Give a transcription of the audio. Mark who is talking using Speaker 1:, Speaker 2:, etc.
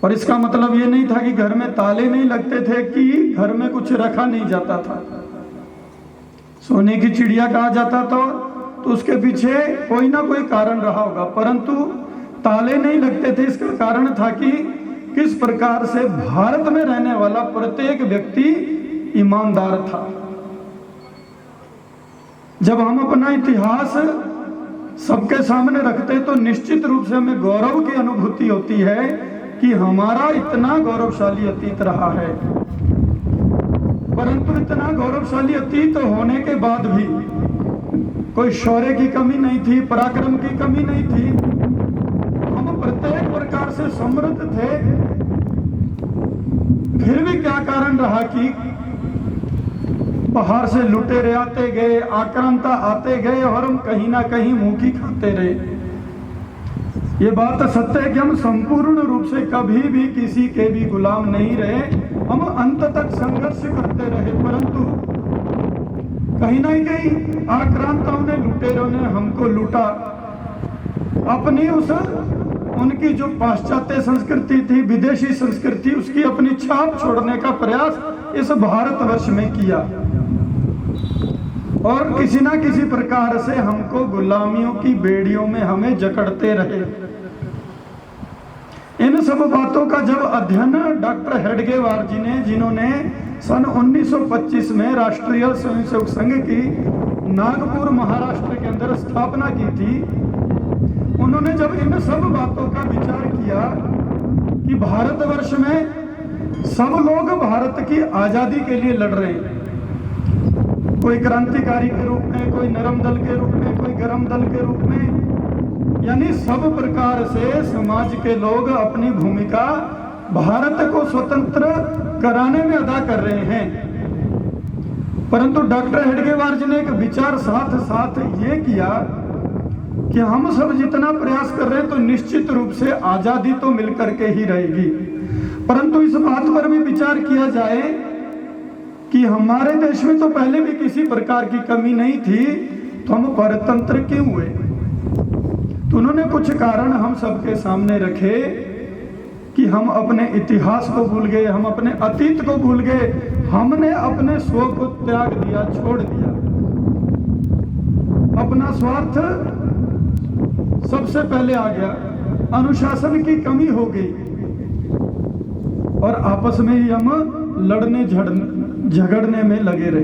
Speaker 1: और इसका मतलब ये नहीं था कि घर में ताले नहीं लगते थे कि घर में कुछ रखा नहीं जाता था। सोने की चिड़िया कहा जाता था तो उसके पीछे कोई ना कोई कारण रहा होगा, परंतु ताले नहीं लगते थे। इसका कारण था कि किस प्रकार से भारत में रहने वाला प्रत्येक व्यक्ति ईमानदार था। जब हम अपना इतिहास सबके सामने रखते तो निश्चित रूप से हमें गौरव की अनुभूति होती है कि हमारा इतना गौरवशाली अतीत रहा है। परंतु इतना गौरवशाली अतीत होने के बाद भी कोई शौर्य की कमी नहीं थी, पराक्रम की कमी नहीं थी। हम प्रत्येक प्रकार से समृद्ध थे। फिर भी क्या कारण रहा कि बाहर से लुटेरे आते गए, आक्रांता आते गए और हम कहीं ना कहीं मुंह की खाते रहे। ये बात सत्य है कि हम संपूर्ण रूप से कभी भी किसी के भी गुलाम नहीं रहे। हम अंत तक संघर्ष करते रहे, परंतु कहीं ना कहीं आक्रांताओं ने, लुटेरों ने हमको लूटा। अपनी उनकी जो पाश्चात्य संस्कृति थी, विदेशी संस्कृति, उसकी अपनी छाप छोड़ने का प्रयास इस भारतवर्ष में किया और किसी ना किसी प्रकार से हमको गुलामियों की बेड़ियों में हमें जकड़ते रहे। इन सब बातों का जब अध्ययन डॉक्टर हेडगेवार जी ने, जिन्होंने सन 1925 में राष्ट्रीय स्वयंसेवक संघ की नागपुर महाराष्ट्र के अंदर स्थापना की थी, उन्होंने जब इन सब बातों का विचार किया कि भारतवर्ष में सब लोग भारत की आजादी के लिए लड़ रहे हैं, कोई क्रांतिकारी के रूप में, कोई नरम दल के रूप में, कोई गरम दल के रूप में, यानी सब प्रकार से समाज के लोग अपनी भूमिका भारत को स्वतंत्र कराने में अदा कर रहे हैं। परंतु डॉक्टर हेडगेवार जी ने एक विचार साथ साथ ये किया कि हम सब जितना प्रयास कर रहे हैं तो निश्चित रूप से आजादी तो मिलकर के ही रहेगी, परंतु इस बात पर भी विचार किया जाए कि हमारे देश में तो पहले भी किसी प्रकार की कमी नहीं थी, तो हम परतंत्र क्यों हुए। तो उन्होंने कुछ कारण हम सबके सामने रखे कि हम अपने इतिहास को भूल गए, हम अपने अतीत को भूल गए, हमने अपने स्व को त्याग दिया, छोड़ दिया। अपना स्वार्थ सबसे पहले आ गया, अनुशासन की कमी हो गई और आपस में ही हम लड़ने झगड़ने में लगे रहे।